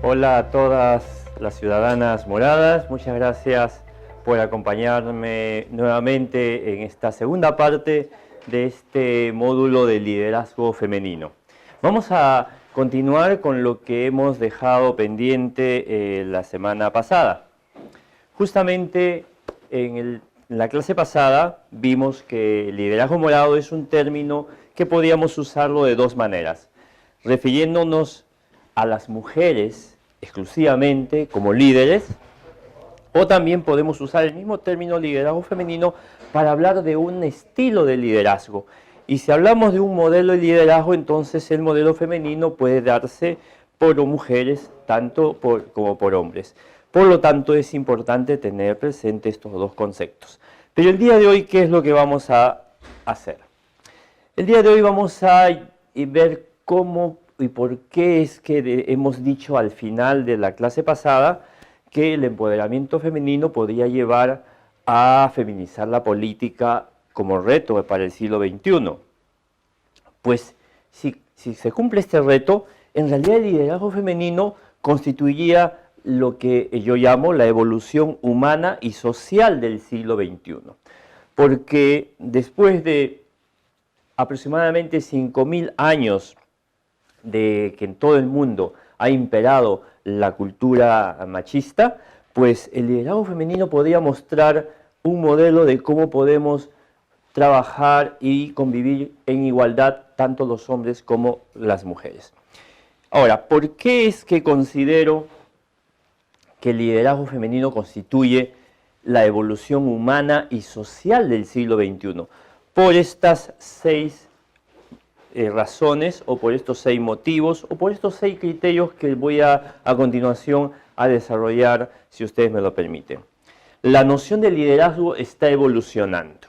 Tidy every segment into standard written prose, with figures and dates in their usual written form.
Hola a todas las ciudadanas moradas, muchas gracias por acompañarme nuevamente en esta segunda parte de este módulo de liderazgo femenino. Vamos a continuar con lo que hemos dejado pendiente la semana pasada. Justamente en la clase pasada vimos que liderazgo morado es un término que podíamos usarlo de dos maneras, refiriéndonos a las mujeres exclusivamente como líderes, o también podemos usar el mismo término liderazgo femenino para hablar de un estilo de liderazgo. Y si hablamos de un modelo de liderazgo, entonces el modelo femenino puede darse por mujeres como por hombres. Por lo tanto, es importante tener presente estos dos conceptos. Pero el día de hoy, ¿qué es lo que vamos a hacer? El día de hoy vamos a ver cómo y por qué es que hemos dicho al final de la clase pasada que el empoderamiento femenino podría llevar a feminizar la política como reto para el siglo XXI. Pues si se cumple este reto, en realidad el liderazgo femenino constituiría lo que yo llamo la evolución humana y social del siglo XXI. Porque después de aproximadamente 5.000 años de que en todo el mundo ha imperado la cultura machista, pues el liderazgo femenino podría mostrar un modelo de cómo podemos trabajar y convivir en igualdad tanto los hombres como las mujeres. Ahora, ¿por qué es que considero que el liderazgo femenino constituye la evolución humana y social del siglo XXI? Por estas 6 razones, o por estos 6 motivos, o por estos 6 criterios que voy a continuación a desarrollar, si ustedes me lo permiten. La noción de liderazgo está evolucionando.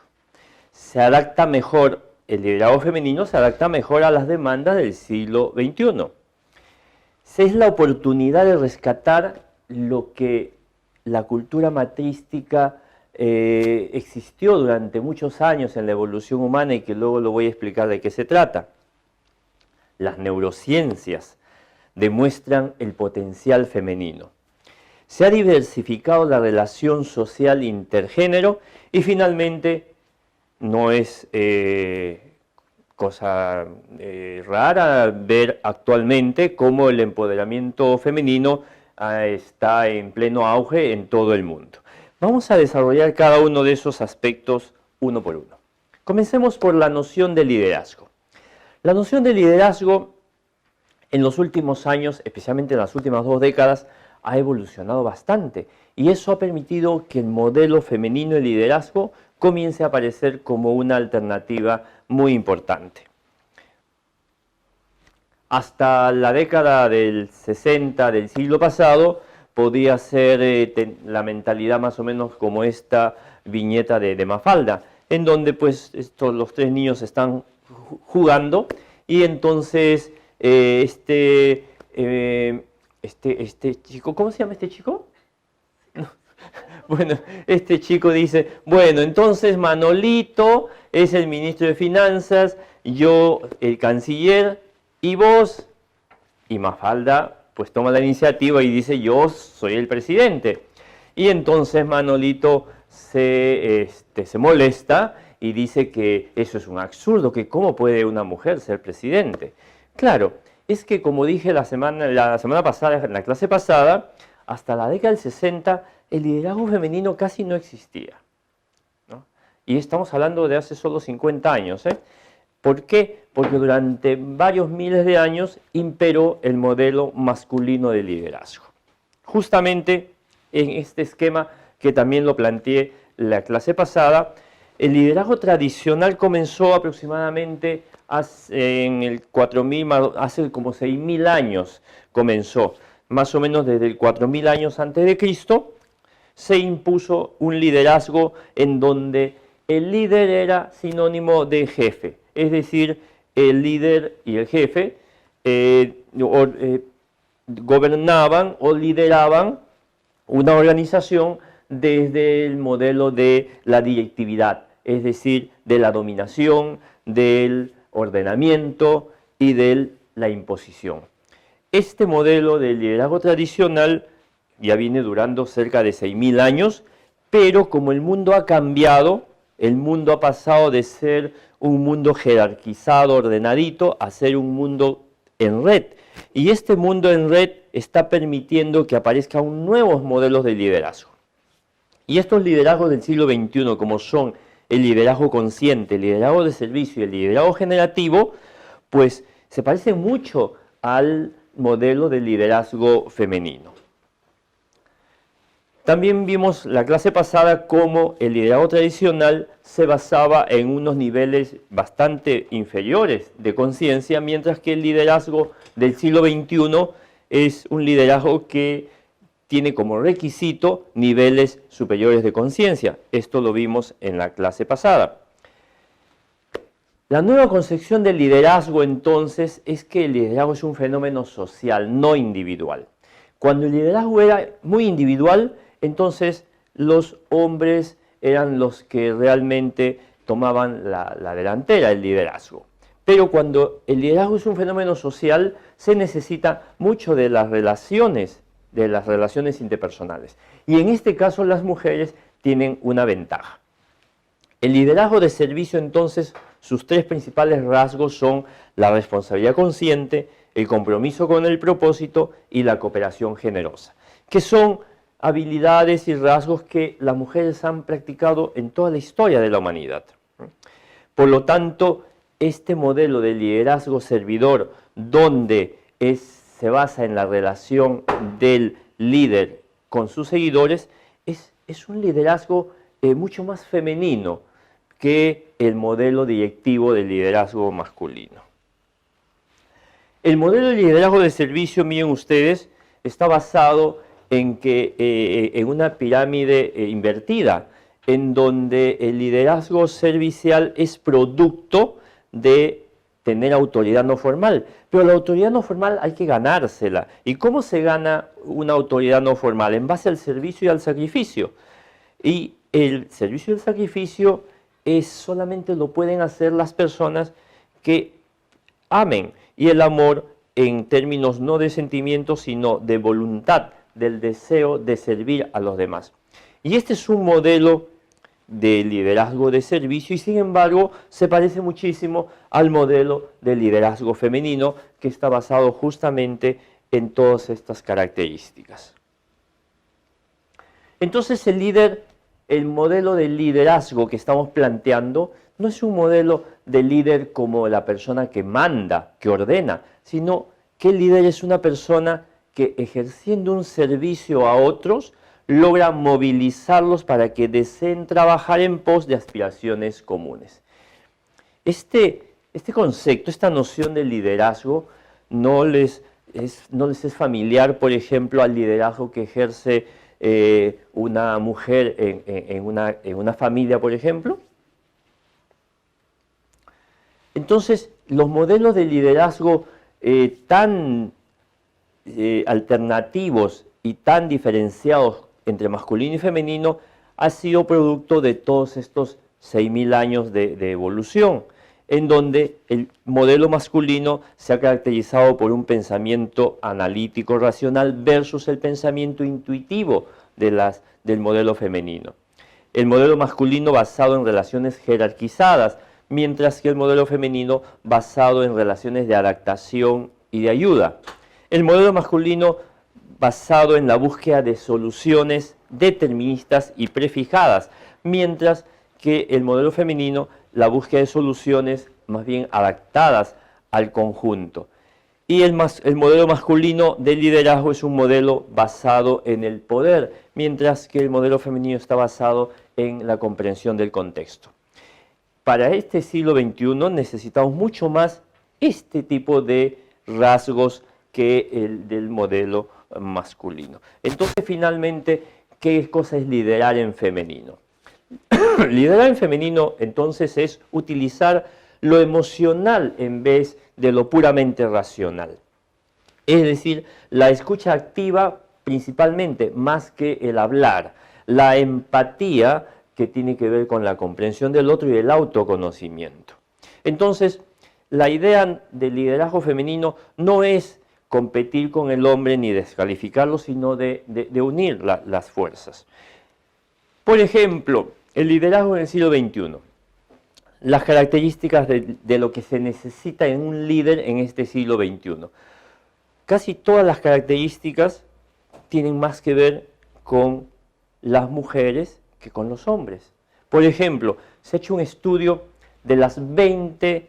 Se adapta mejor, el liderazgo femenino se adapta mejor a las demandas del siglo XXI. Es la oportunidad de rescatar lo que la cultura matrística existió durante muchos años en la evolución humana y que luego lo voy a explicar de qué se trata. Las neurociencias demuestran el potencial femenino. Se ha diversificado la relación social intergénero y finalmente no es cosa rara ver actualmente cómo el empoderamiento femenino está en pleno auge en todo el mundo. Vamos a desarrollar cada uno de esos aspectos uno por uno. Comencemos por la noción de liderazgo. La noción de liderazgo en los últimos años, especialmente en las últimas 2 décadas, ha evolucionado bastante y eso ha permitido que el modelo femenino de liderazgo comience a aparecer como una alternativa muy importante. Hasta la década del 60 del siglo pasado podía ser la mentalidad más o menos como esta viñeta de Mafalda, en donde pues los 3 niños están jugando y entonces este chico, ¿cómo se llama este chico? Bueno, este chico dice, bueno, entonces Manolito es el ministro de Finanzas, yo el canciller y vos, y Mafalda pues toma la iniciativa y dice, yo soy el presidente. Y entonces Manolito se molesta y dice que eso es un absurdo, que cómo puede una mujer ser presidente. Claro, es que como dije la semana pasada, en la clase pasada, hasta la década del 60 el liderazgo femenino casi no existía, ¿no? Y estamos hablando de hace solo 50 años, ¿eh? ¿Por qué? Porque durante varios miles de años imperó el modelo masculino de liderazgo. Justamente en este esquema que también lo planteé la clase pasada, el liderazgo tradicional comenzó aproximadamente en el 4000, hace como 6000 años comenzó, más o menos desde el 4000 años antes de Cristo, se impuso un liderazgo en donde el líder era sinónimo de jefe, es decir, el líder y el jefe gobernaban o lideraban una organización desde el modelo de la directividad, es decir, de la dominación, del ordenamiento y de la imposición. este modelo de liderazgo tradicional ya viene durando cerca de 6.000 años, pero como el mundo ha cambiado, el mundo ha pasado de ser un mundo jerarquizado, ordenadito, a ser un mundo en red. Y este mundo en red está permitiendo que aparezcan nuevos modelos de liderazgo. Y estos liderazgos del siglo XXI, como son el liderazgo consciente, el liderazgo de servicio y el liderazgo generativo, pues se parecen mucho al modelo de liderazgo femenino. También vimos la clase pasada cómo el liderazgo tradicional se basaba en unos niveles bastante inferiores de conciencia, mientras que el liderazgo del siglo XXI es un liderazgo que tiene como requisito niveles superiores de conciencia. Esto lo vimos en la clase pasada. La nueva concepción del liderazgo, entonces, es que el liderazgo es un fenómeno social, no individual. Cuando el liderazgo era muy individual, entonces los hombres eran los que realmente tomaban la delantera del liderazgo. Pero cuando el liderazgo es un fenómeno social, se necesita mucho de las relaciones interpersonales. Y en este caso las mujeres tienen una ventaja. El liderazgo de servicio, entonces, sus tres principales rasgos son la responsabilidad consciente, el compromiso con el propósito y la cooperación generosa, que son habilidades y rasgos que las mujeres han practicado en toda la historia de la humanidad. Por lo tanto, este modelo de liderazgo servidor, donde se basa en la relación del líder con sus seguidores, es un liderazgo mucho más femenino que el modelo directivo del liderazgo masculino. El modelo de liderazgo de servicio, miren ustedes, está basado en una pirámide invertida, en donde el liderazgo servicial es producto de tener autoridad no formal. Pero la autoridad no formal hay que ganársela. ¿Y cómo se gana una autoridad no formal? En base al servicio y al sacrificio. Y el servicio y el sacrificio solamente lo pueden hacer las personas que amen. Y el amor, en términos no de sentimientos, sino de voluntad, del deseo de servir a los demás. Y este es un modelo de liderazgo de servicio y sin embargo se parece muchísimo al modelo de liderazgo femenino que está basado justamente en todas estas características. Entonces el modelo de liderazgo que estamos planteando no es un modelo de líder como la persona que manda, que ordena, sino que el líder es una persona que ejerciendo un servicio a otros logra movilizarlos para que deseen trabajar en pos de aspiraciones comunes. Este concepto, esta noción de liderazgo no les es familiar, por ejemplo, al liderazgo que ejerce una mujer en una familia, por ejemplo. Entonces, los modelos de liderazgo tan alternativos y tan diferenciados entre masculino y femenino ha sido producto de todos estos 6.000 años de evolución, en donde el modelo masculino se ha caracterizado por un pensamiento analítico, racional, versus el pensamiento intuitivo del modelo femenino. El modelo masculino basado en relaciones jerarquizadas, mientras que el modelo femenino basado en relaciones de adaptación y de ayuda. El modelo masculino basado en la búsqueda de soluciones deterministas y prefijadas, mientras que el modelo femenino, la búsqueda de soluciones más bien adaptadas al conjunto. Y el modelo masculino de liderazgo es un modelo basado en el poder, mientras que el modelo femenino está basado en la comprensión del contexto. Para este siglo XXI necesitamos mucho más este tipo de rasgos que el del modelo masculino. Entonces, finalmente, ¿qué cosa es liderar en femenino? Liderar en femenino, entonces, es utilizar lo emocional en vez de lo puramente racional. Es decir, la escucha activa principalmente, más que el hablar. La empatía, que tiene que ver con la comprensión del otro y el autoconocimiento. Entonces, la idea del liderazgo femenino no es competir con el hombre ni descalificarlo, sino de unir las fuerzas. Por ejemplo, el liderazgo en el siglo XXI. Las características de lo que se necesita en un líder en este siglo XXI. Casi todas las características tienen más que ver con las mujeres que con los hombres. Por ejemplo, se ha hecho un estudio de las 20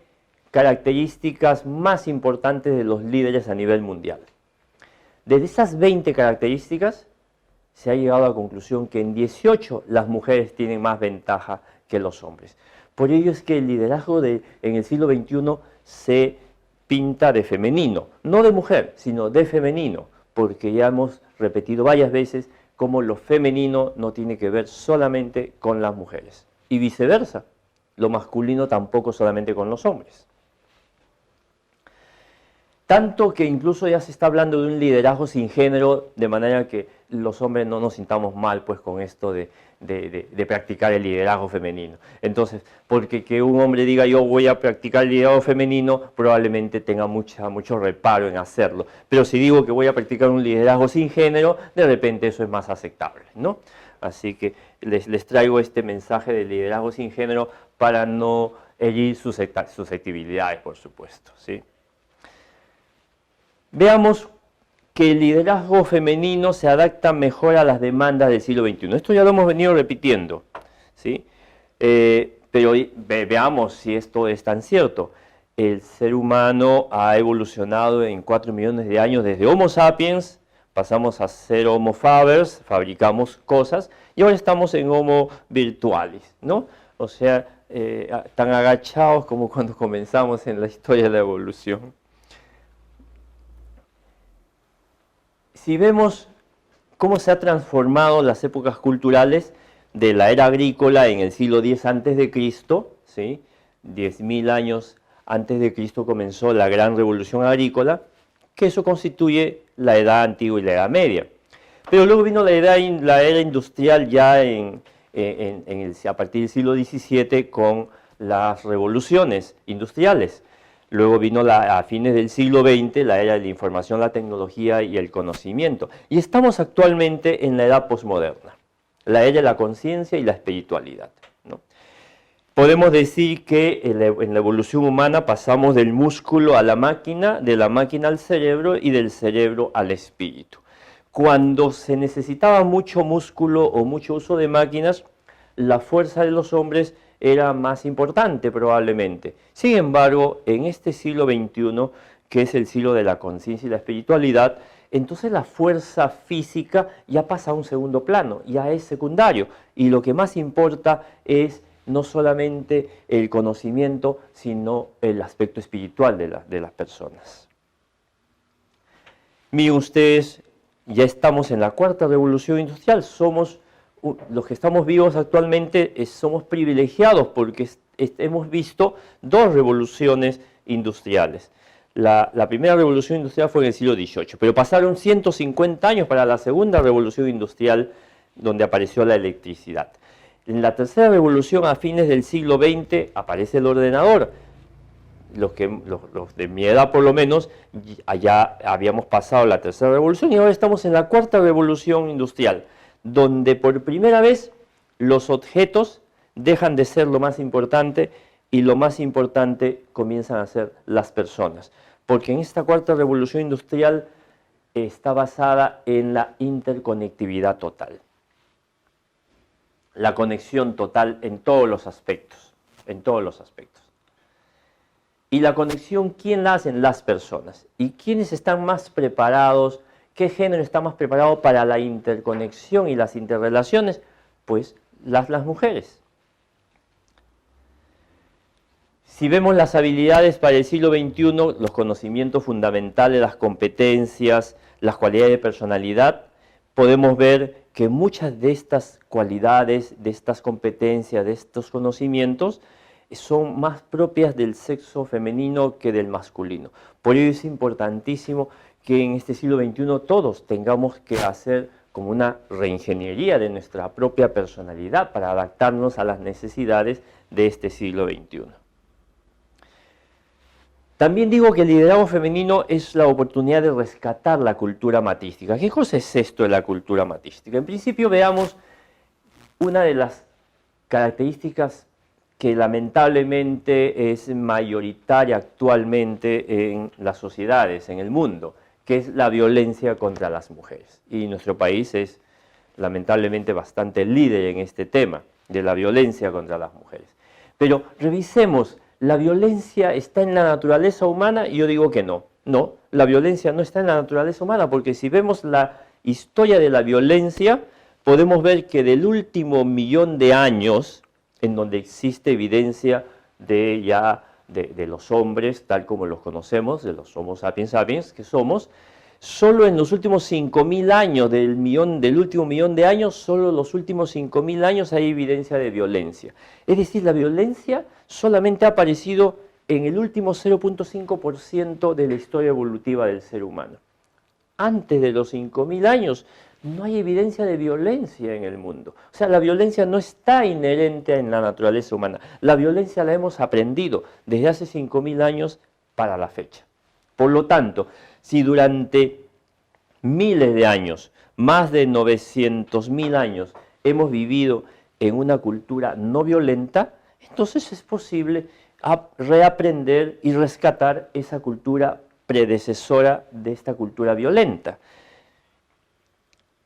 características más importantes de los líderes a nivel mundial. De esas 20 características, se ha llegado a la conclusión que en 18 las mujeres tienen más ventaja que los hombres. Por ello es que el liderazgo en el siglo XXI se pinta de femenino, no de mujer, sino de femenino, porque ya hemos repetido varias veces cómo lo femenino no tiene que ver solamente con las mujeres, y viceversa, lo masculino tampoco solamente con los hombres. Tanto que incluso ya se está hablando de un liderazgo sin género, de manera que los hombres no nos sintamos mal pues con esto de practicar el liderazgo femenino. Entonces, porque que un hombre diga yo voy a practicar el liderazgo femenino, probablemente tenga mucho reparo en hacerlo. Pero si digo que voy a practicar un liderazgo sin género, de repente eso es más aceptable, ¿no? Así que les traigo este mensaje del liderazgo sin género para no herir susceptibilidades, por supuesto, ¿sí? Veamos que el liderazgo femenino se adapta mejor a las demandas del siglo XXI. Esto ya lo hemos venido repitiendo, ¿sí? Pero veamos si esto es tan cierto. El ser humano ha evolucionado en 4 millones de años desde Homo sapiens, pasamos a ser Homo fabers, fabricamos cosas, y ahora estamos en Homo virtualis, ¿no? O sea, tan agachados como cuando comenzamos en la historia de la evolución. Si vemos cómo se han transformado las épocas culturales de la era agrícola en el siglo X a.C., ¿sí? 10.000 años antes de Cristo comenzó la gran revolución agrícola, que eso constituye la edad antigua y la edad media. Pero luego vino la era industrial ya a partir del siglo XVII con las revoluciones industriales. Luego vino a fines del siglo XX la era de la información, la tecnología y el conocimiento. Y estamos actualmente en la edad posmoderna, la era de la conciencia y la espiritualidad, ¿no? Podemos decir que en la evolución humana pasamos del músculo a la máquina, de la máquina al cerebro y del cerebro al espíritu. Cuando se necesitaba mucho músculo o mucho uso de máquinas, la fuerza de los hombres era más importante probablemente. Sin embargo, en este siglo XXI, que es el siglo de la conciencia y la espiritualidad, entonces la fuerza física ya pasa a un segundo plano, ya es secundario, y lo que más importa es no solamente el conocimiento, sino el aspecto espiritual de las personas. Miren ustedes, ya estamos en la cuarta revolución industrial, los que estamos vivos actualmente somos privilegiados porque hemos visto 2 revoluciones industriales. La primera revolución industrial fue en el siglo XVIII, pero pasaron 150 años para la segunda revolución industrial donde apareció la electricidad. En la tercera revolución, a fines del siglo XX, aparece el ordenador. Los de mi edad por lo menos, allá habíamos pasado la tercera revolución y ahora estamos en la cuarta revolución industrial, donde por primera vez los objetos dejan de ser lo más importante y lo más importante comienzan a ser las personas. Porque en esta cuarta revolución industrial está basada en la interconectividad total. La conexión total en todos los aspectos, en todos los aspectos. Y la conexión, ¿quién la hacen? Las personas. ¿Y quiénes están más preparados? ¿Qué género está más preparado para la interconexión y las interrelaciones? Pues las mujeres. Si vemos las habilidades para el siglo XXI, los conocimientos fundamentales, las competencias, las cualidades de personalidad, podemos ver que muchas de estas cualidades, de estas competencias, de estos conocimientos, son más propias del sexo femenino que del masculino. Por ello es importantísimo que en este siglo XXI todos tengamos que hacer como una reingeniería de nuestra propia personalidad para adaptarnos a las necesidades de este siglo XXI. También digo que el liderazgo femenino es la oportunidad de rescatar la cultura matística. ¿Qué cosa es esto de la cultura matística? En principio veamos una de las características que lamentablemente es mayoritaria actualmente en las sociedades, en el mundo, que es la violencia contra las mujeres. Y nuestro país es lamentablemente bastante líder en este tema de la violencia contra las mujeres. Pero revisemos, ¿la violencia está en la naturaleza humana? Y yo digo que no. No, la violencia no está en la naturaleza humana, porque si vemos la historia de la violencia, podemos ver que del último 1.000.000 de años, en donde existe evidencia de los hombres, tal como los conocemos, de los Homo sapiens sapiens que somos, solo en los últimos 5.000 años, del último 1.000.000 de años, solo los últimos 5.000 años hay evidencia de violencia. Es decir, la violencia solamente ha aparecido en el último 0.5% de la historia evolutiva del ser humano. Antes de los 5.000 años, no hay evidencia de violencia en el mundo. O sea, la violencia no está inherente en la naturaleza humana. La violencia la hemos aprendido desde hace 5.000 años para la fecha. Por lo tanto, si durante miles de años, más de 900.000 años, hemos vivido en una cultura no violenta, entonces es posible reaprender y rescatar esa cultura predecesora de esta cultura violenta.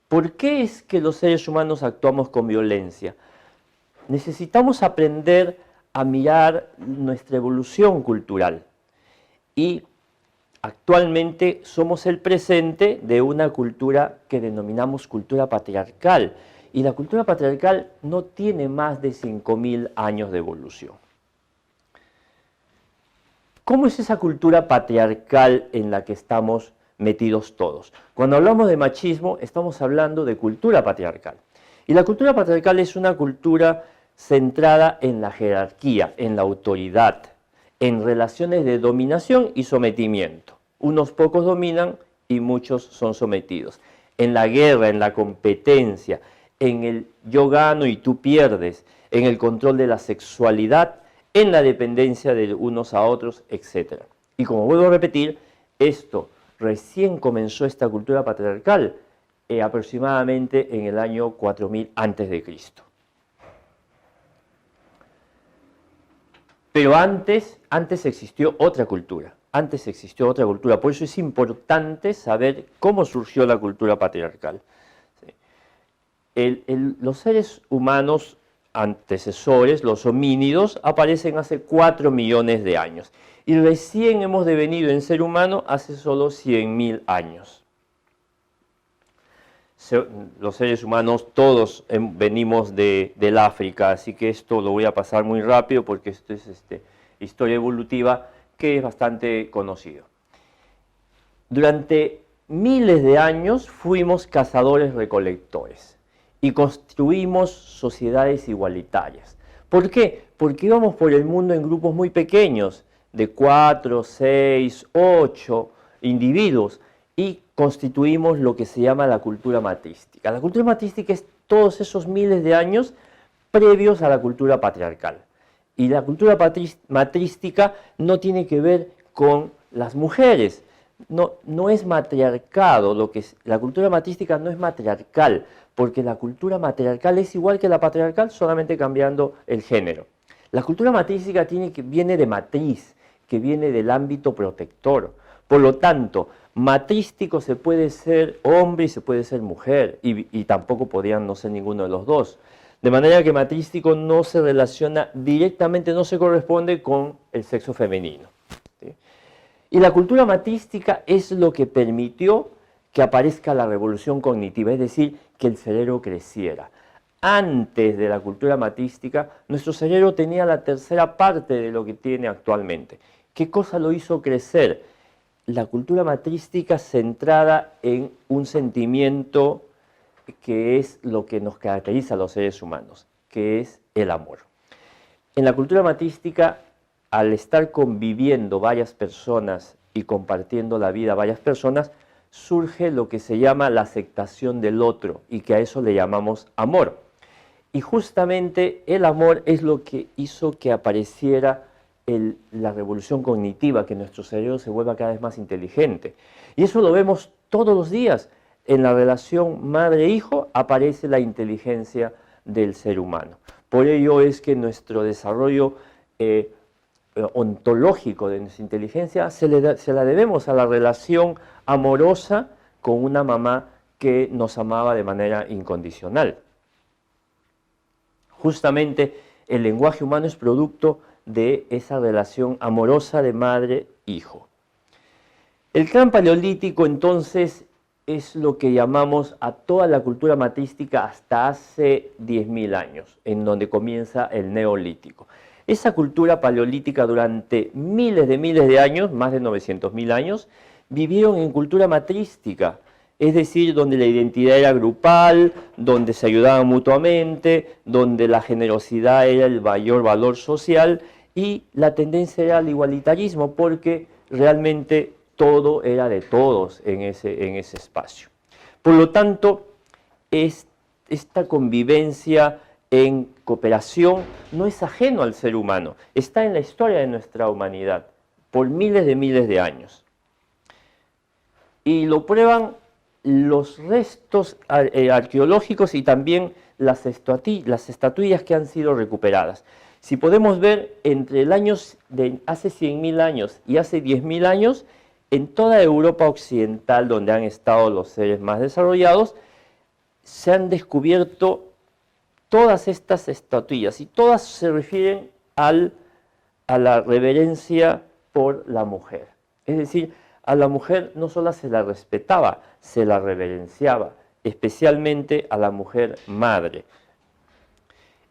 ¿Por qué es que los seres humanos actuamos con violencia? Necesitamos aprender a mirar nuestra evolución cultural. Y actualmente somos el presente de una cultura que denominamos cultura patriarcal. Y la cultura patriarcal no tiene más de 5.000 años de evolución. ¿Cómo es esa cultura patriarcal en la que estamos metidos todos? Cuando hablamos de machismo, estamos hablando de cultura patriarcal. Y la cultura patriarcal es una cultura centrada en la jerarquía, en la autoridad, en relaciones de dominación y sometimiento. Unos pocos dominan y muchos son sometidos. En la guerra, en la competencia, en el yo gano y tú pierdes, en el control de la sexualidad, en la dependencia de unos a otros, etc. Y como vuelvo a repetir, esto recién comenzó esta cultura patriarcal aproximadamente en el año 4000 a.C. Pero antes existió otra cultura. Por eso es importante saber cómo surgió la cultura patriarcal. Los seres humanos antecesores, los homínidos, aparecen hace 4 millones de años. Y recién hemos devenido en ser humano hace solo 100.000 años. Los seres humanos todos venimos del África, así que esto lo voy a pasar muy rápido porque esto es historia evolutiva que es bastante conocido. Durante miles de años fuimos cazadores-recolectores y construimos sociedades igualitarias. ¿Por qué? Porque íbamos por el mundo en grupos muy pequeños, de 4, 6, 8 individuos, y constituimos lo que se llama la cultura matrística. La cultura matrística es todos esos miles de años previos a la cultura patriarcal. Y la cultura matrística no tiene que ver con las mujeres, no es matriarcado, la cultura matrística no es matriarcal, porque la cultura matriarcal es igual que la patriarcal, solamente cambiando el género. La cultura matrística viene de matriz, que viene del ámbito protector. Por lo tanto, matrístico se puede ser hombre y se puede ser mujer, y tampoco podrían no ser ninguno de los dos. De manera que matrístico no se relaciona directamente, no se corresponde con el sexo femenino. ¿Sí? Y la cultura matrística es lo que permitió que aparezca la revolución cognitiva, es decir, que el cerebro creciera. Antes de la cultura matrística, nuestro cerebro tenía la tercera parte de lo que tiene actualmente. ¿Qué cosa lo hizo crecer? La cultura matrística centrada en un sentimiento que es lo que nos caracteriza a los seres humanos, que es el amor. En la cultura matrística, al estar conviviendo varias personas y compartiendo la vida varias personas, surge lo que se llama la aceptación del otro y que a eso le llamamos amor. Y justamente el amor es lo que hizo que apareciera la revolución cognitiva, que nuestro cerebro se vuelva cada vez más inteligente. Y eso lo vemos todos los días. En la relación madre-hijo aparece la inteligencia del ser humano. Por ello es que nuestro desarrollo ontológico de nuestra inteligencia se la debemos a la relación amorosa con una mamá que nos amaba de manera incondicional. Justamente el lenguaje humano es producto de esa relación amorosa de madre-hijo. El Gran Paleolítico entonces es lo que llamamos a toda la cultura matrística hasta hace 10.000 años, en donde comienza el Neolítico. Esa cultura paleolítica durante miles de años, más de 900.000 años, vivieron en cultura matrística, es decir, donde la identidad era grupal, donde se ayudaban mutuamente, donde la generosidad era el mayor valor social y la tendencia era al igualitarismo, porque realmente todo era de todos en ese espacio. Por lo tanto, esta convivencia en cooperación no es ajeno al ser humano, está en la historia de nuestra humanidad por miles de años. Y lo prueban los restos arqueológicos y también las estatuillas que han sido recuperadas. Si podemos ver entre el año de hace 100.000 años y hace 10.000 años, en toda Europa occidental, donde han estado los seres más desarrollados, se han descubierto todas estas estatuillas y todas se refieren a la reverencia por la mujer. Es decir, a la mujer no solo se la respetaba, se la reverenciaba, especialmente a la mujer madre.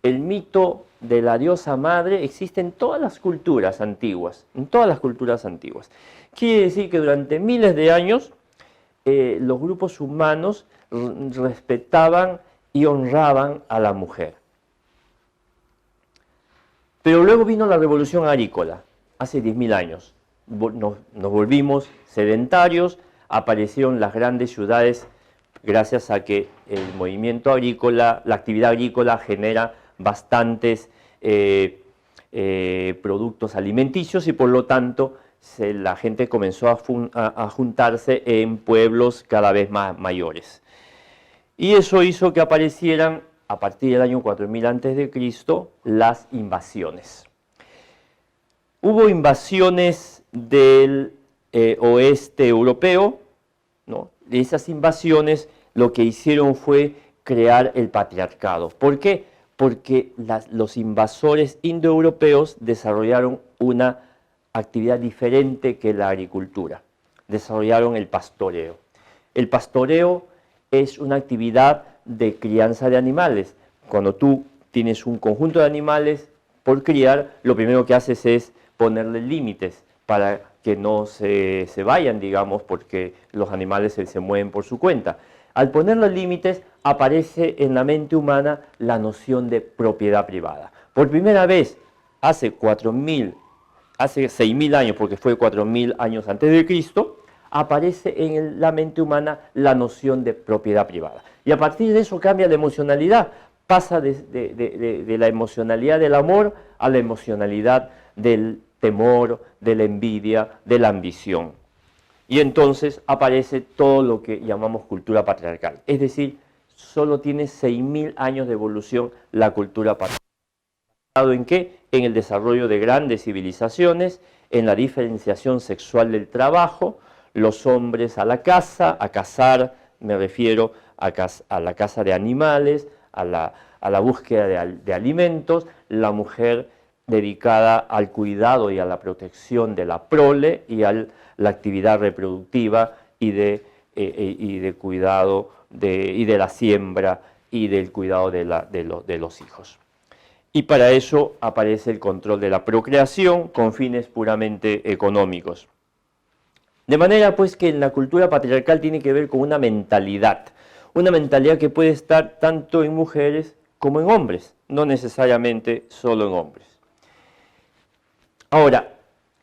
El mito de la diosa madre existe en todas las culturas antiguas, Quiere decir que durante miles de años los grupos humanos respetaban y honraban a la mujer. Pero luego vino la revolución agrícola, hace 10.000 años. Nos volvimos sedentarios, aparecieron las grandes ciudades gracias a que el movimiento agrícola, la actividad agrícola genera bastantes productos alimenticios y por lo tanto la gente comenzó a juntarse en pueblos cada vez más mayores. Y eso hizo que aparecieran, a partir del año 4000 a.C., las invasiones. Hubo invasiones del oeste europeo, ¿no? Esas invasiones lo que hicieron fue crear el patriarcado. ¿Por qué? Porque los invasores indoeuropeos desarrollaron una actividad diferente que la agricultura. Desarrollaron el pastoreo. El pastoreo es una actividad de crianza de animales. Cuando tú tienes un conjunto de animales por criar, lo primero que haces es ponerle límites para que no se vayan, digamos, porque los animales se mueven por su cuenta. Al ponerle límites, aparece en la mente humana la noción de propiedad privada. Por primera vez, hace 6.000 años, porque fue 4.000 años antes de Cristo, aparece en la mente humana la noción de propiedad privada. Y a partir de eso cambia la emocionalidad, pasa de la emocionalidad del amor a la emocionalidad del temor, de la envidia, de la ambición. Y entonces aparece todo lo que llamamos cultura patriarcal. Es decir, solo tiene 6.000 años de evolución la cultura patriarcal. ¿En qué? En el desarrollo de grandes civilizaciones, en la diferenciación sexual del trabajo, los hombres a la caza, a cazar, me refiero a la caza de animales, a la búsqueda de alimentos, la mujer dedicada al cuidado y a la protección de la prole y a la actividad reproductiva y de cuidado y de la siembra y del cuidado de los hijos. Y para eso aparece el control de la procreación con fines puramente económicos. De manera pues que en la cultura patriarcal tiene que ver con una mentalidad que puede estar tanto en mujeres como en hombres, no necesariamente solo en hombres. Ahora,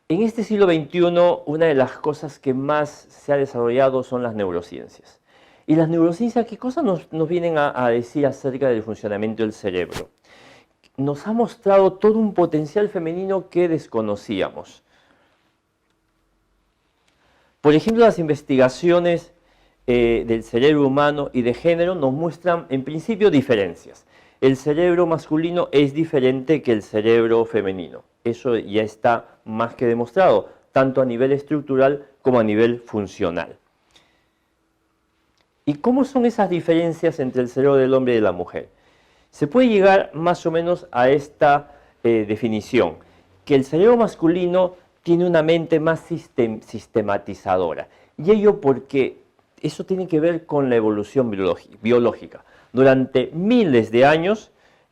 en este siglo XXI, una de las cosas que más se ha desarrollado son las neurociencias. Y las neurociencias, ¿qué cosas nos vienen a decir acerca del funcionamiento del cerebro? nos ha mostrado todo un potencial femenino que desconocíamos. Por ejemplo, las investigaciones del cerebro humano y de género nos muestran en principio diferencias. El cerebro masculino es diferente que el cerebro femenino. Eso ya está más que demostrado, tanto a nivel estructural como a nivel funcional. ¿Y cómo son esas diferencias entre el cerebro del hombre y de la mujer? Se puede llegar más o menos a esta definición, que el cerebro masculino tiene una mente más sistematizadora. Y ello porque eso tiene que ver con la evolución biológica. Durante miles de años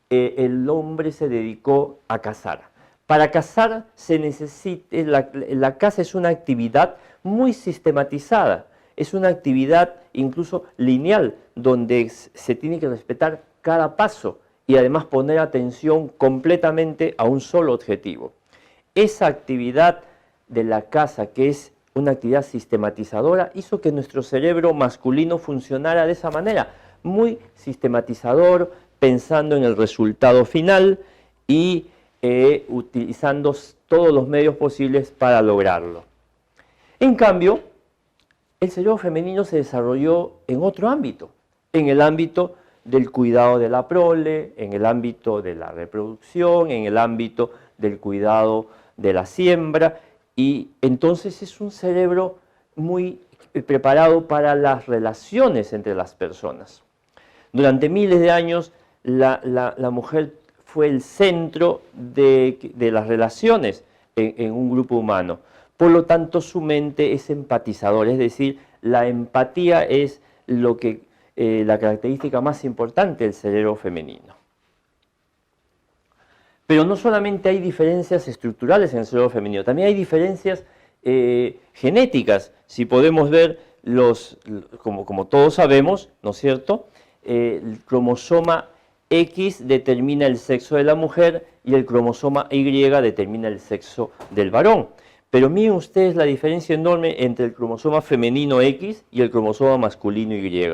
el hombre se dedicó a cazar. Para cazar se necesita, la caza es una actividad muy sistematizada, es una actividad incluso lineal, donde se tiene que respetar cada paso y además poner atención completamente a un solo objetivo. Esa actividad de la caza, que es una actividad sistematizadora, hizo que nuestro cerebro masculino funcionara de esa manera, muy sistematizador, pensando en el resultado final y utilizando todos los medios posibles para lograrlo. En cambio, el cerebro femenino se desarrolló en otro ámbito, en el ámbito del cuidado de la prole, en el ámbito de la reproducción, en el ámbito del cuidado de la siembra, y entonces es un cerebro muy preparado para las relaciones entre las personas. Durante miles de años la mujer fue el centro de las relaciones en un grupo humano. Por lo tanto, su mente es empatizadora, es decir, la empatía es la característica más importante del cerebro femenino. Pero no solamente hay diferencias estructurales en el cerebro femenino, también hay diferencias genéticas. Si podemos ver, como todos sabemos, ¿no es cierto?, el cromosoma X determina el sexo de la mujer y el cromosoma Y determina el sexo del varón. Pero miren ustedes la diferencia enorme entre el cromosoma femenino X y el cromosoma masculino Y.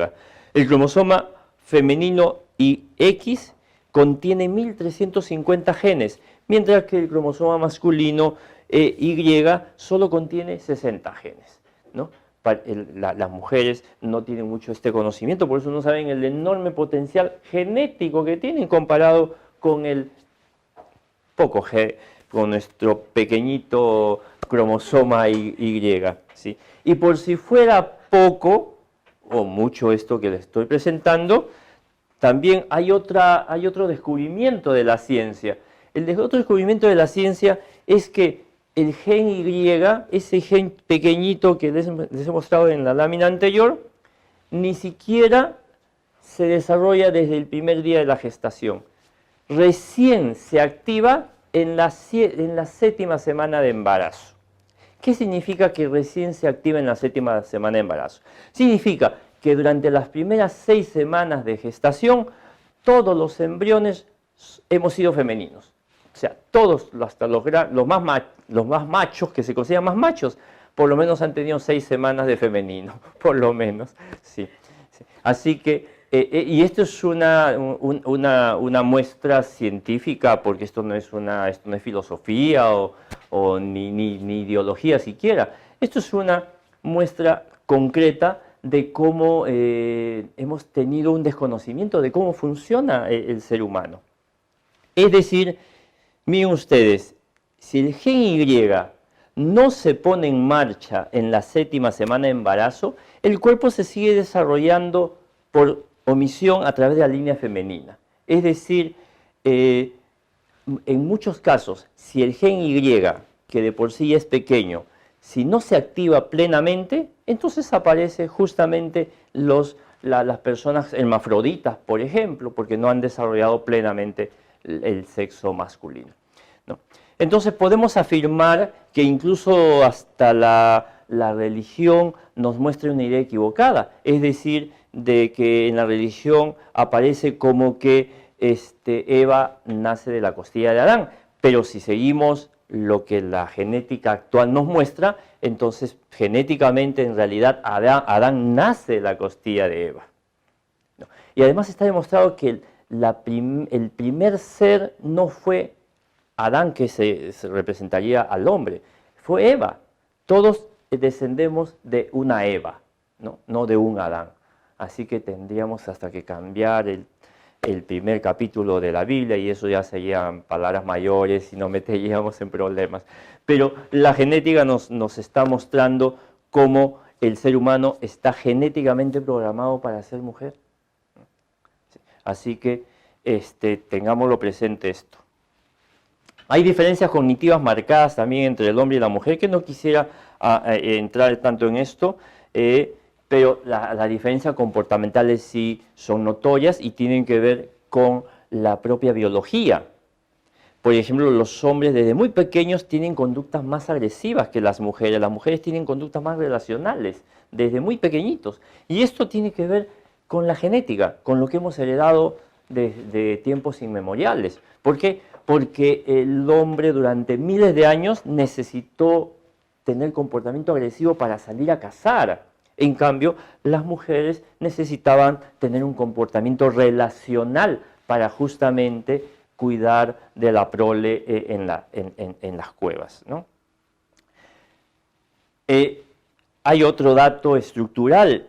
El cromosoma femenino X contiene 1350 genes, mientras que el cromosoma masculino Y solo contiene 60 genes, ¿no? Las mujeres no tienen mucho este conocimiento, por eso no saben el enorme potencial genético que tienen comparado con con nuestro pequeñito cromosoma Y, ¿sí? Y por si fuera poco o mucho esto que les estoy presentando, también hay otro descubrimiento de la ciencia. Otro descubrimiento de la ciencia es que el gen Y, ese gen pequeñito que les he mostrado en la lámina anterior, ni siquiera se desarrolla desde el primer día de la gestación. Recién se activa en la 7ª semana de embarazo. ¿Qué significa que recién se activa en la 7ª semana de embarazo? Significa que durante las primeras 6 semanas de gestación, todos los embriones hemos sido femeninos. O sea, todos, hasta los más machos, que se consideran más machos, por lo menos han tenido 6 semanas de femenino, por lo menos. Sí. Así que, y esto es una muestra científica, porque esto no es filosofía ni ideología siquiera. Esto es una muestra concreta de cómo hemos tenido un desconocimiento de cómo funciona el ser humano. Es decir, miren ustedes, si el gen Y no se pone en marcha en la 7ª semana de embarazo, el cuerpo se sigue desarrollando por omisión a través de la línea femenina. Es decir, en muchos casos, si el gen Y, que de por sí es pequeño, si no se activa plenamente, entonces aparecen justamente las personas hermafroditas, por ejemplo, porque no han desarrollado plenamente el sexo masculino, ¿no? Entonces podemos afirmar que incluso hasta la religión nos muestra una idea equivocada, es decir, de que en la religión aparece como que Eva nace de la costilla de Adán, pero si seguimos lo que la genética actual nos muestra, entonces genéticamente en realidad Adán nace de la costilla de Eva, ¿no? Y además está demostrado que el primer ser no fue Adán, que se representaría al hombre, fue Eva. Todos descendemos de una Eva, no de un Adán. Así que tendríamos hasta que cambiar el primer capítulo de la Biblia, y eso ya serían palabras mayores y nos meteríamos en problemas. Pero la genética nos está mostrando cómo el ser humano está genéticamente programado para ser mujer. Así que tengámoslo presente esto. Hay diferencias cognitivas marcadas también entre el hombre y la mujer, que no quisiera entrar tanto en esto, pero las diferencias comportamentales sí son notorias y tienen que ver con la propia biología. Por ejemplo, los hombres desde muy pequeños tienen conductas más agresivas que las mujeres tienen conductas más relacionales desde muy pequeñitos. Y esto tiene que ver con la genética, con lo que hemos heredado desde tiempos inmemoriales. ¿Por qué? Porque el hombre durante miles de años necesitó tener comportamiento agresivo para salir a cazar. En cambio, las mujeres necesitaban tener un comportamiento relacional para justamente cuidar de la prole en las cuevas, ¿no? Hay otro dato estructural.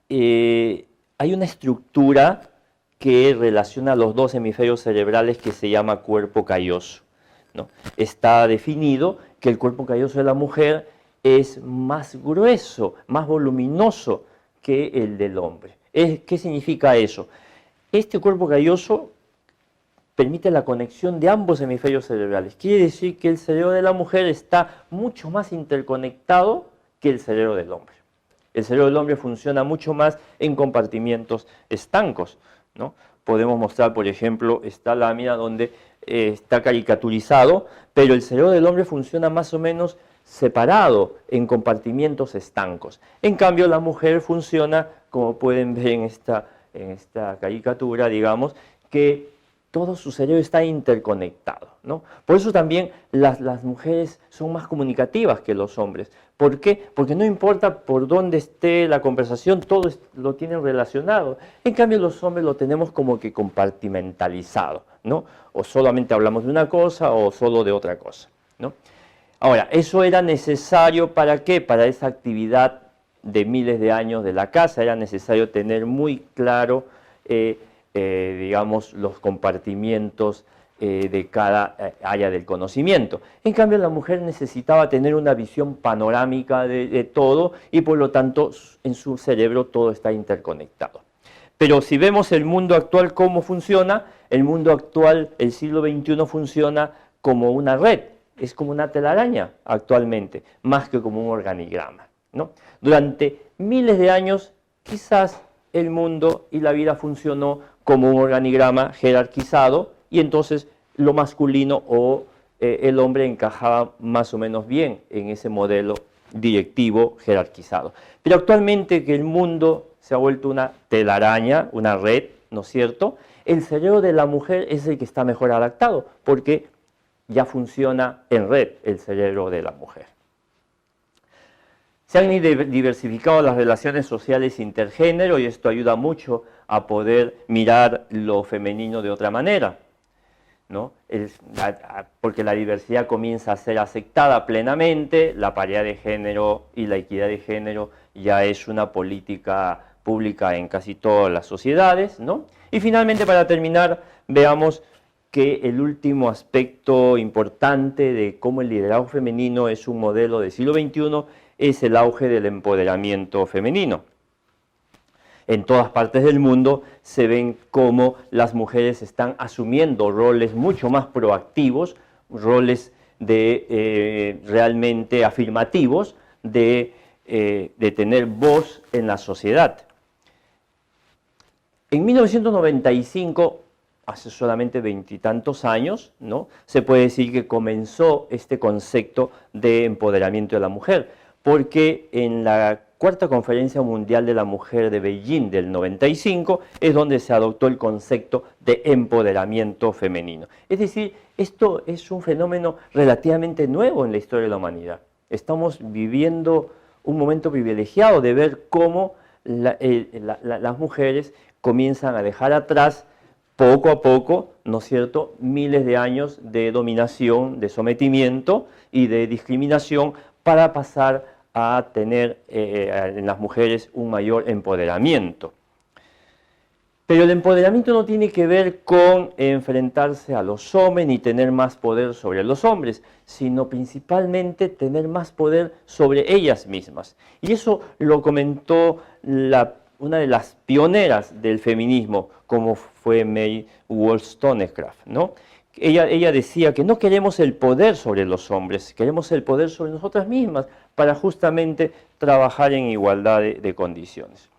Hay una estructura que relaciona los dos hemisferios cerebrales que se llama cuerpo calloso, ¿no? Está definido que el cuerpo calloso de la mujer es más grueso, más voluminoso que el del hombre. ¿Qué significa eso? Este cuerpo calloso permite la conexión de ambos hemisferios cerebrales. Quiere decir que el cerebro de la mujer está mucho más interconectado que el cerebro del hombre. El cerebro del hombre funciona mucho más en compartimientos estancos, ¿no? Podemos mostrar, por ejemplo, esta lámina donde está caricaturizado, pero el cerebro del hombre funciona más o menos separado en compartimientos estancos. En cambio, la mujer funciona, como pueden ver en esta caricatura, digamos, que todo su cerebro está interconectado, ¿no? Por eso también las mujeres son más comunicativas que los hombres. ¿Por qué? Porque no importa por dónde esté la conversación, todo lo tienen relacionado. En cambio, los hombres lo tenemos como que compartimentalizado, ¿no? O solamente hablamos de una cosa o solo de otra cosa, ¿no? Ahora, ¿eso era necesario para qué? Para esa actividad de miles de años de la caza, era necesario tener muy claro digamos, los compartimientos de cada área del conocimiento. En cambio, la mujer necesitaba tener una visión panorámica de todo y por lo tanto en su cerebro todo está interconectado. Pero si vemos el mundo actual cómo funciona, el mundo actual, el siglo XXI, funciona como una red, es como una telaraña actualmente, más que como un organigrama, ¿no? Durante miles de años, quizás el mundo y la vida funcionó como un organigrama jerarquizado y entonces lo masculino o el hombre encajaba más o menos bien en ese modelo directivo jerarquizado. Pero actualmente que el mundo se ha vuelto una telaraña, una red, ¿no es cierto? El cerebro de la mujer es el que está mejor adaptado porque ya funciona en red el cerebro de la mujer. Se han diversificado las relaciones sociales intergénero y esto ayuda mucho a poder mirar lo femenino de otra manera, ¿no? Porque la diversidad comienza a ser aceptada plenamente, la paridad de género y la equidad de género ya es una política pública en casi todas las sociedades, ¿no? Y finalmente, para terminar, veamos que el último aspecto importante de cómo el liderazgo femenino es un modelo del siglo XXI es el auge del empoderamiento femenino. En todas partes del mundo se ven cómo las mujeres están asumiendo roles mucho más proactivos, roles realmente afirmativos, de tener voz en la sociedad. En 1995, hace solamente veintitantos años, ¿no?, se puede decir que comenzó este concepto de empoderamiento de la mujer, porque en la Cuarta Conferencia Mundial de la Mujer de Beijing del 95 es donde se adoptó el concepto de empoderamiento femenino. Es decir, esto es un fenómeno relativamente nuevo en la historia de la humanidad. Estamos viviendo un momento privilegiado de ver cómo las mujeres comienzan a dejar atrás poco a poco, ¿no es cierto?, miles de años de dominación, de sometimiento y de discriminación para pasar a tener en las mujeres un mayor empoderamiento. Pero el empoderamiento no tiene que ver con enfrentarse a los hombres ni tener más poder sobre los hombres, sino principalmente tener más poder sobre ellas mismas. Y eso lo comentó una de las pioneras del feminismo, como fue May Wollstonecraft, ¿no? Ella decía que no queremos el poder sobre los hombres, queremos el poder sobre nosotras mismas para justamente trabajar en igualdad de condiciones.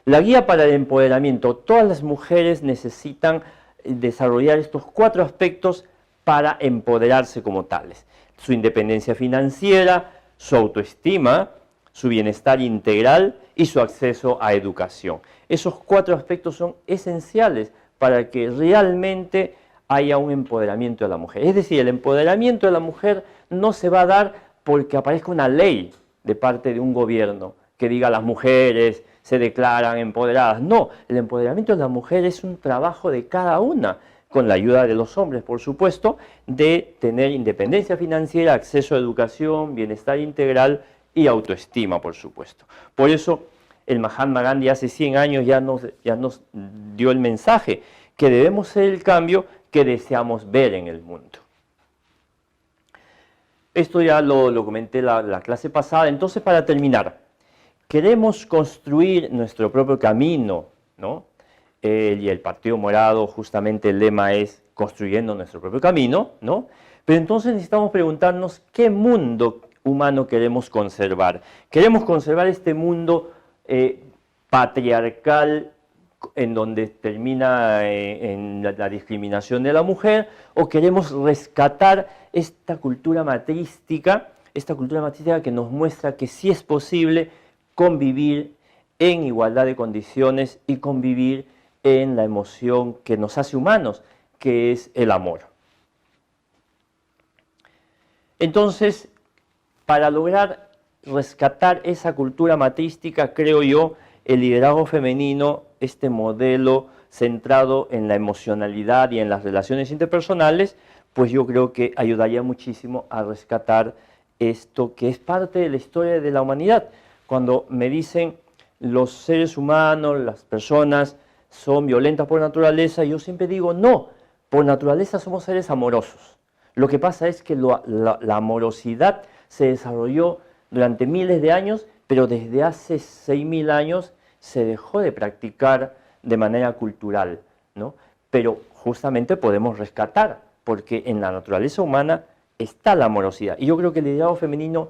La guía para el empoderamiento, todas las mujeres necesitan desarrollar estos 4 aspectos para empoderarse como tales. Su independencia financiera, su autoestima, su bienestar integral y su acceso a educación. Esos 4 aspectos son esenciales para que realmente haya un empoderamiento de la mujer. Es decir, el empoderamiento de la mujer no se va a dar porque aparezca una ley de parte de un gobierno que diga las mujeres se declaran empoderadas. No, el empoderamiento de la mujer es un trabajo de cada una, con la ayuda de los hombres, por supuesto, de tener independencia financiera, acceso a educación, bienestar integral y autoestima, por supuesto. Por eso, el Mahatma Gandhi hace 100 años ya nos dio el mensaje que debemos ser el cambio que deseamos ver en el mundo. Esto ya lo comenté la clase pasada. Entonces, para terminar, queremos construir nuestro propio camino, ¿no? Y el Partido Morado, justamente el lema es construyendo nuestro propio camino, ¿no? Pero entonces necesitamos preguntarnos qué mundo humano queremos conservar. ¿Queremos conservar este mundo patriarcal en donde termina en la discriminación de la mujer, o queremos rescatar esta cultura matrística que nos muestra que sí es posible convivir en igualdad de condiciones y convivir en la emoción que nos hace humanos, que es el amor? Entonces, para lograr rescatar esa cultura matrística, creo yo, el liderazgo femenino, este modelo centrado en la emocionalidad y en las relaciones interpersonales, pues yo creo que ayudaría muchísimo a rescatar esto que es parte de la historia de la humanidad. Cuando me dicen los seres humanos, las personas son violentas por naturaleza, yo siempre digo no, por naturaleza somos seres amorosos. Lo que pasa es que la amorosidad se desarrolló durante miles de años, pero desde hace 6.000 años se dejó de practicar de manera cultural, ¿no? Pero justamente podemos rescatar, porque en la naturaleza humana está la amorosidad. Y yo creo que el liderazgo femenino,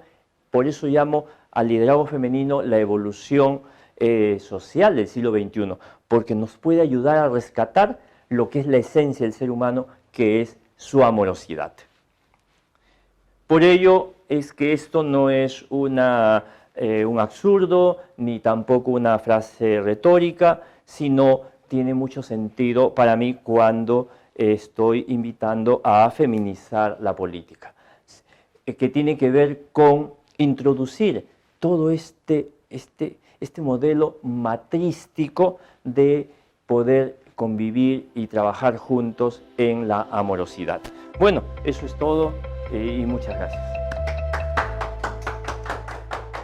por eso llamo al liderazgo femenino la evolución social del siglo XXI, porque nos puede ayudar a rescatar lo que es la esencia del ser humano, que es su amorosidad. Por ello es que esto no es un absurdo, ni tampoco una frase retórica, sino tiene mucho sentido para mí cuando estoy invitando a feminizar la política, que tiene que ver con introducir todo este modelo matrístico de poder convivir y trabajar juntos en la amorosidad. Bueno, eso es todo y muchas gracias.